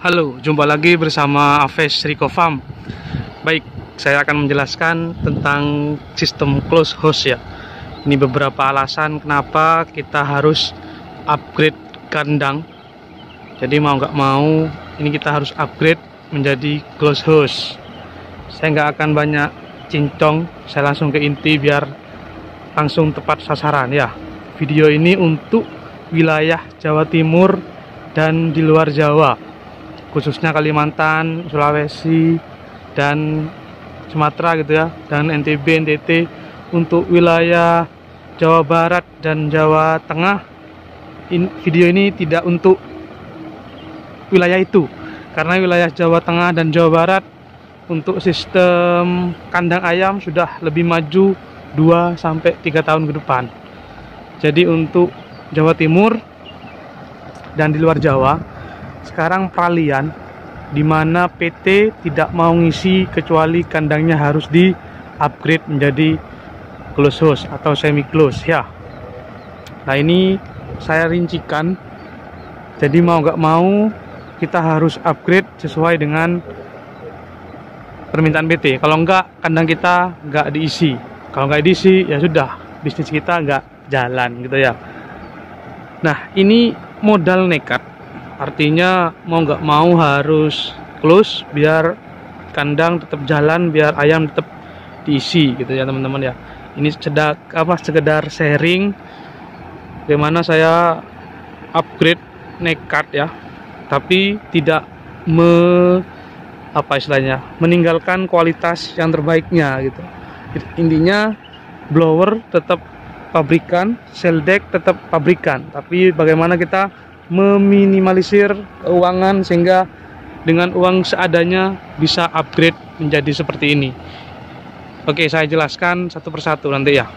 Halo, jumpa lagi bersama Aves Rico Farm. Baik, saya akan menjelaskan tentang sistem close house ya. Ini beberapa alasan kenapa kita harus upgrade kandang. Jadi mau nggak mau, ini kita harus upgrade menjadi close house. Saya nggak akan banyak cincong, saya langsung ke inti biar langsung tepat sasaran ya. Video ini untuk wilayah Jawa Timur dan di luar Jawa, khususnya Kalimantan, Sulawesi, dan Sumatera gitu ya, dan NTB, NTT. Untuk wilayah Jawa Barat dan Jawa Tengah, video ini tidak untuk wilayah itu, karena wilayah Jawa Tengah dan Jawa Barat untuk sistem kandang ayam sudah lebih maju 2-3 tahun ke depan. Jadi untuk Jawa Timur dan di luar Jawa, sekarang peralihan di mana PT tidak mau ngisi kecuali kandangnya harus di upgrade menjadi close house atau semi close ya. Nah, ini saya rincikan. Jadi mau nggak mau kita harus upgrade sesuai dengan permintaan PT. Kalau nggak, kandang kita nggak diisi. Kalau nggak diisi, ya sudah, bisnis kita nggak jalan gitu ya. Nah, ini modal nekat. Artinya mau nggak mau harus close biar kandang tetap jalan, biar ayam tetap diisi gitu ya teman-teman ya. Ini sekedar sharing bagaimana saya upgrade nekat ya, tapi tidak meninggalkan kualitas yang terbaiknya gitu. Intinya blower tetap pabrikan, shell deck tetap pabrikan, tapi bagaimana kita meminimalisir keuangan sehingga dengan uang seadanya bisa upgrade menjadi seperti ini. Oke, saya jelaskan satu persatu nanti ya.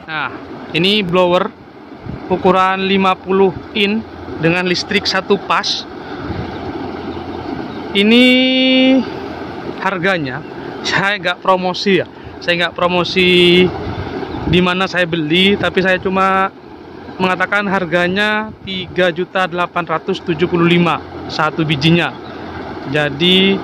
Nah, ini blower ukuran 50 in dengan listrik 1 pas. Ini harganya saya nggak promosi ya. Saya nggak promosi di mana saya beli, tapi saya cuma mengatakan harganya 3.875 satu bijinya. Jadi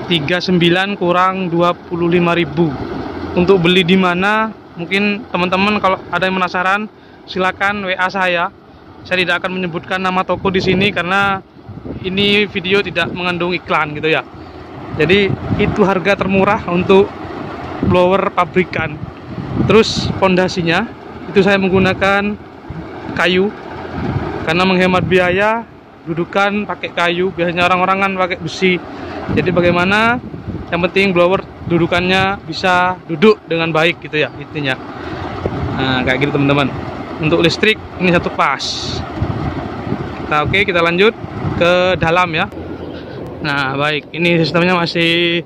39 kurang 25.000. Untuk beli di mana? Mungkin teman-teman kalau ada yang penasaran, silakan WA saya. Saya tidak akan menyebutkan nama toko di sini karena ini video tidak mengandung iklan gitu ya. Jadi itu harga termurah untuk blower pabrikan. Terus fondasinya itu saya menggunakan kayu karena menghemat biaya. Dudukan pakai kayu, biasanya orang-orang kan pakai besi. Jadi bagaimana yang penting blower dudukannya bisa duduk dengan baik gitu ya intinya. Nah, kayak gitu teman-teman. Untuk listrik ini 1 pas. Nah, oke, kita lanjut ke dalam ya. Nah, baik, ini sistemnya masih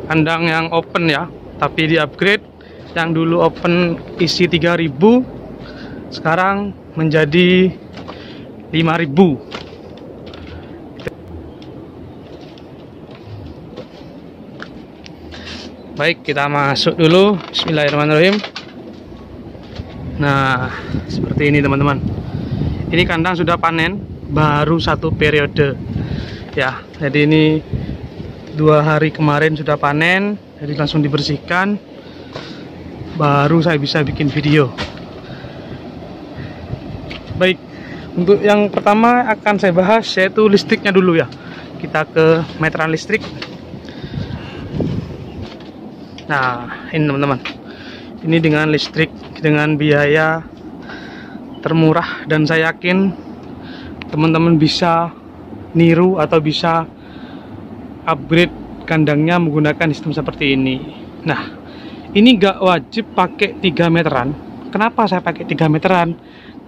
kandang yang open ya, tapi di upgrade. Yang dulu open isi 3.000 sekarang menjadi 5.000. Baik, kita masuk dulu. Bismillahirrahmanirrahim. Nah, seperti ini teman-teman. Ini kandang sudah panen baru 1 periode ya. Jadi ini 2 hari kemarin sudah panen, jadi langsung dibersihkan. Baru saya bisa bikin video. Baik, untuk yang pertama akan saya bahas yaitu listriknya dulu ya. Kita ke meteran listrik. Nah, ini teman-teman. Ini dengan listrik dengan biaya termurah, dan saya yakin teman-teman bisa niru atau bisa upgrade kandangnya menggunakan sistem seperti ini. Nah, ini gak wajib pakai 3 meteran. Kenapa saya pakai 3 meteran?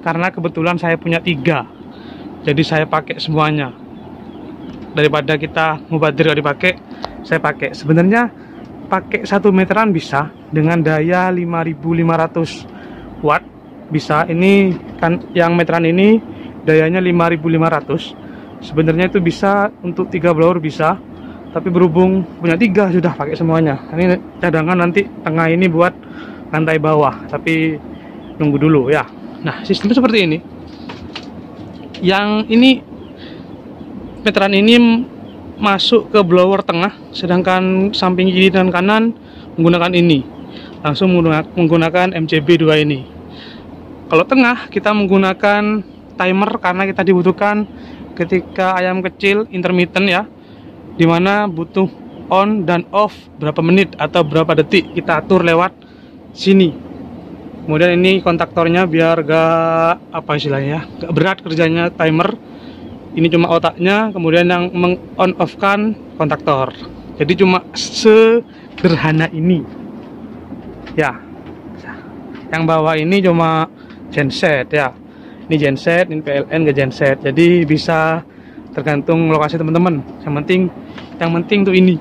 Karena kebetulan saya punya 3. Jadi saya pakai semuanya. Daripada kita mubadir gak dipakai, saya pakai. Sebenarnya pakai 1 meteran bisa dengan daya 5.500 watt bisa. Ini kan yang meteran ini dayanya 5.500. Sebenarnya itu bisa untuk 3 blower bisa, tapi berhubung punya 3 sudah pakai semuanya. Ini cadangan nanti tengah ini buat lantai bawah, tapi nunggu dulu ya. Nah, sistemnya seperti ini. Yang ini meteran ini masuk ke blower tengah, sedangkan samping kiri dan kanan menggunakan ini, langsung menggunakan MCB 2 ini. Kalau tengah kita menggunakan timer karena kita dibutuhkan ketika ayam kecil intermittent ya, dimana butuh on dan off berapa menit atau berapa detik, kita atur lewat sini. Kemudian ini kontaktornya biar gak apa istilahnya, gak berat kerjanya timer. Ini cuma otaknya, kemudian yang meng-on off kan kontaktor. Jadi cuma sederhana ini ya. Yang bawah ini cuma genset ya, ini genset, ini PLN ke genset, jadi bisa tergantung lokasi teman-teman. Yang penting tuh ini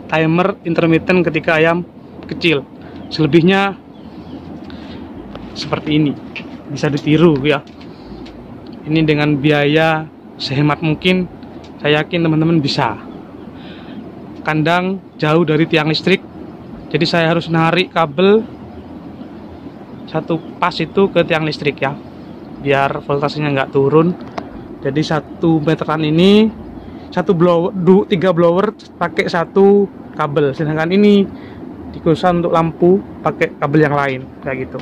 timer intermittent ketika ayam kecil. Selebihnya seperti ini, bisa ditiru ya. Ini dengan biaya sehemat mungkin, saya yakin teman-teman bisa. Kandang jauh dari tiang listrik, jadi saya harus narik kabel satu pas itu ke tiang listrik ya, biar voltasenya nggak turun. Jadi satu meteran ini, satu blower, 3 blower pakai satu kabel, sedangkan ini dikhususkan untuk lampu pakai kabel yang lain kayak gitu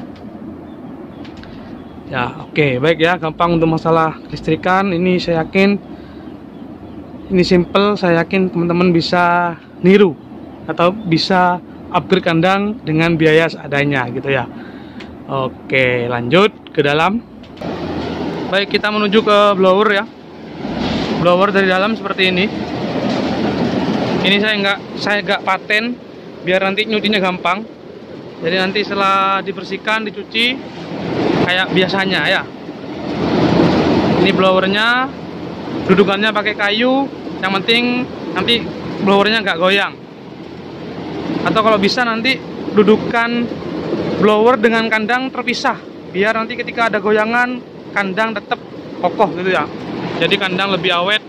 ya. Oke, baik ya, gampang untuk masalah listrikan ini. Saya yakin ini simple, saya yakin teman-teman bisa niru atau bisa upgrade kandang dengan biaya seadanya gitu ya. Oke, lanjut ke dalam. Baik, kita menuju ke blower ya. Blower dari dalam seperti ini. Ini saya nggak paten biar nanti nyucinya gampang. Jadi nanti setelah dibersihkan, dicuci kayak biasanya ya. Ini blowernya, dudukannya pakai kayu. Yang penting nanti blowernya nggak goyang. Atau kalau bisa nanti dudukan blower dengan kandang terpisah, biar nanti ketika ada goyangan kandang tetap kokoh gitu ya. Jadi kandang lebih awet,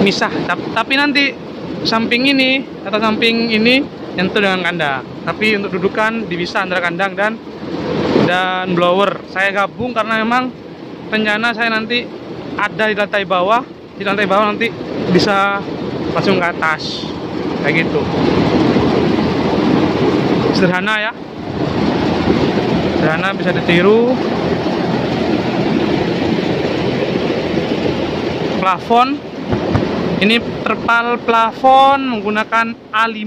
misah. Tapi nanti samping ini atau samping ini nyentuh dengan kandang. Tapi untuk dudukan dipisah antara kandang dan blower. Saya gabung karena memang rencana saya nanti ada di lantai bawah. Di lantai bawah nanti bisa langsung ke atas kayak gitu. Sederhana ya, sederhana, bisa ditiru. Plafon ini, terpal plafon menggunakan A5,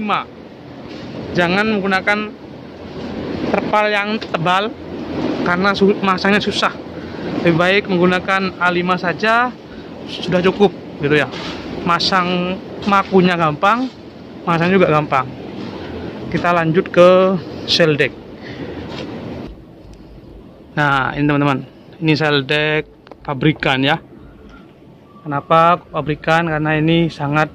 jangan menggunakan terpal yang tebal karena masangnya susah. Lebih baik menggunakan A5 saja sudah cukup gitu ya. Masang makunya gampang, masang juga gampang. Kita lanjut ke shell deck. Nah, ini teman-teman, ini shell deck pabrikan ya. Kenapa pabrikan? Karena ini sangat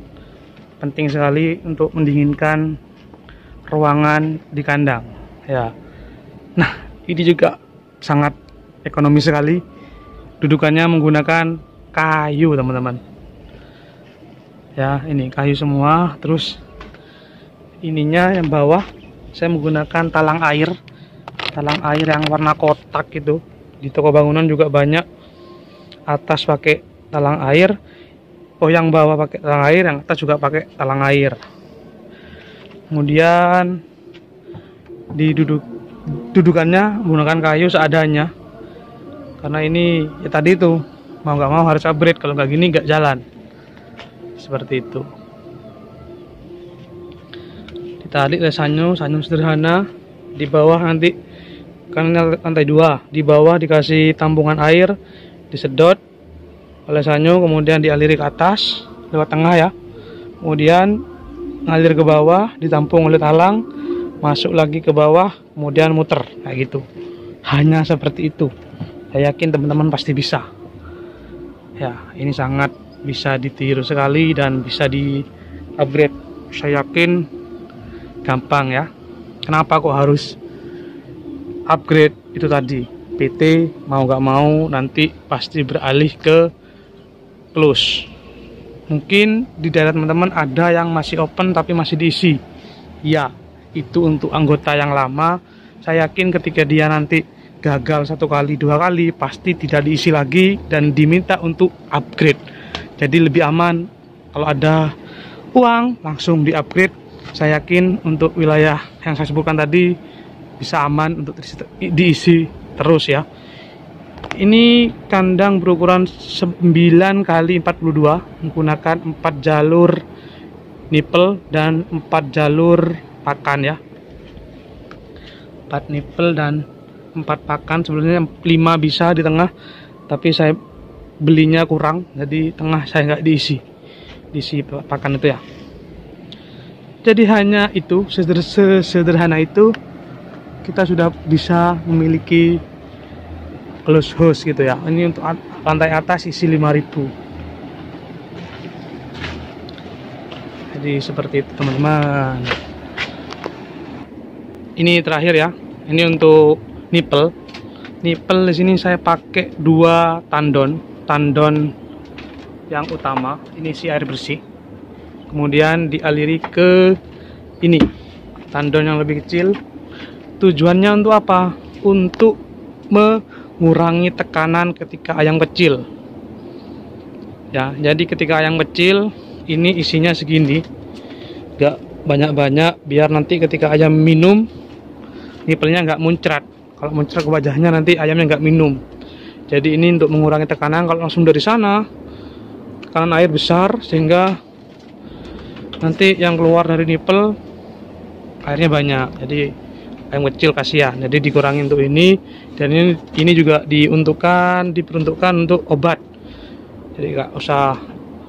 penting sekali untuk mendinginkan ruangan di kandang ya. Nah, ini juga sangat ekonomis sekali. Dudukannya menggunakan kayu teman-teman ya, ini kayu semua. Terus ininya yang bawah saya menggunakan talang air yang warna kotak gitu. Di toko bangunan juga banyak, atas pakai talang air, yang bawah pakai talang air, yang atas juga pakai talang air. Kemudian di dudukannya menggunakan kayu seadanya, karena ini ya tadi itu mau nggak mau harus upgrade, kalau nggak gini nggak jalan, seperti itu. Ditarik oleh sanyo sederhana. Di bawah nanti kan lantai 2, di bawah dikasih tampungan air, disedot oleh sanyo, kemudian dialiri ke atas lewat tengah ya, kemudian ngalir ke bawah, ditampung oleh talang, masuk lagi ke bawah, kemudian muter kayak gitu. Hanya seperti itu. Saya yakin teman-teman pasti bisa ya. Ini sangat bisa ditiru sekali dan bisa di upgrade. Saya yakin gampang ya. Kenapa kok harus upgrade? Itu tadi, PT mau gak mau nanti pasti beralih ke close. Mungkin di daerah teman-teman ada yang masih open tapi masih diisi ya, itu untuk anggota yang lama. Saya yakin ketika dia nanti gagal 1 kali 2 kali pasti tidak diisi lagi dan diminta untuk upgrade. Jadi lebih aman. Kalau ada uang langsung di upgrade. Saya yakin untuk wilayah yang saya sebutkan tadi bisa aman untuk diisi terus ya. Ini kandang berukuran 9x42 menggunakan 4 jalur nipel dan 4 jalur pakan ya. 4 nipel dan 4 pakan, sebenarnya 5 bisa di tengah, tapi saya belinya kurang, jadi tengah saya nggak diisi pakan itu ya. Jadi hanya itu, sederhana itu kita sudah bisa memiliki close house gitu ya. Ini untuk lantai atas isi 5.000. Jadi seperti itu teman-teman. Ini terakhir ya. Ini untuk nipel di sini saya pakai 2 tandon yang utama. Ini isi air bersih, kemudian dialiri ke ini tandon yang lebih kecil. Tujuannya untuk apa? Untuk mengurangi tekanan ketika ayam kecil ya. Jadi ketika ayam kecil ini isinya segini, gak banyak-banyak, biar nanti ketika ayam minum nipelnya nggak muncrat. Kalau muncrat ke wajahnya nanti ayamnya nggak minum. Jadi ini untuk mengurangi tekanan. Kalau langsung dari sana tekanan air besar, sehingga nanti yang keluar dari nipel airnya banyak. Jadi ayam kecil kasihan. Jadi dikurangi untuk ini. Dan ini juga diperuntukkan untuk obat. Jadi nggak usah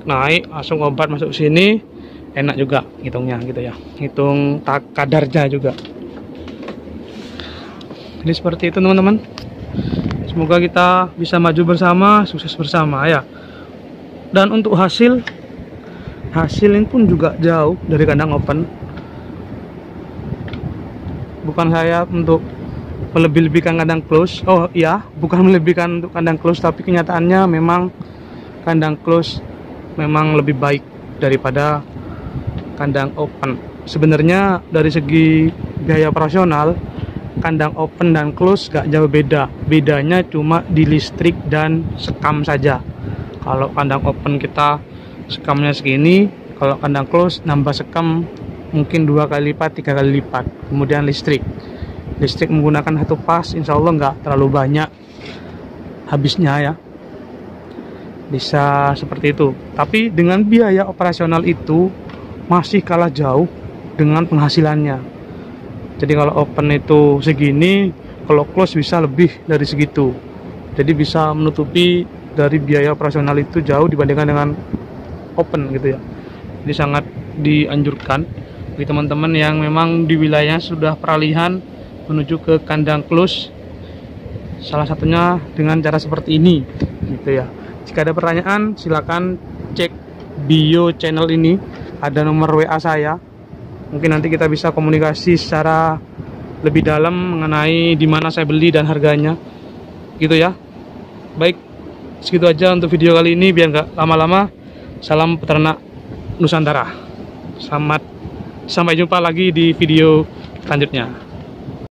naik langsung obat masuk sini, enak juga hitungnya gitu ya. Hitung kadarnya juga. Jadi seperti itu teman-teman. Semoga kita bisa maju bersama, sukses bersama ya. Dan untuk hasil ini pun juga jauh dari kandang open. Bukan saya untuk melebih-lebihkan kandang close. Oh iya, bukan melebihkan untuk kandang close, tapi kenyataannya memang kandang close memang lebih baik daripada kandang open. Sebenarnya dari segi biaya operasional, kandang open dan close gak jauh beda. Bedanya cuma di listrik dan sekam saja. Kalau kandang open kita sekamnya segini, kalau kandang close nambah sekam mungkin 2 kali lipat, 3 kali lipat. Kemudian listrik menggunakan 1 pas, insya Allah nggak terlalu banyak habisnya ya. Bisa seperti itu. Tapi dengan biaya operasional itu masih kalah jauh dengan penghasilannya. Jadi kalau open itu segini, kalau close bisa lebih dari segitu. Jadi bisa menutupi dari biaya operasional itu jauh dibandingkan dengan open gitu ya. Jadi sangat dianjurkan bagi teman-teman yang memang di wilayah sudah peralihan menuju ke kandang close. Salah satunya dengan cara seperti ini gitu ya. Jika ada pertanyaan silakan cek bio channel ini, ada nomor WA saya. Mungkin nanti kita bisa komunikasi secara lebih dalam mengenai di mana saya beli dan harganya gitu ya. Baik, segitu aja untuk video kali ini biar nggak lama-lama. Salam peternak Nusantara. Sampai jumpa lagi di video selanjutnya.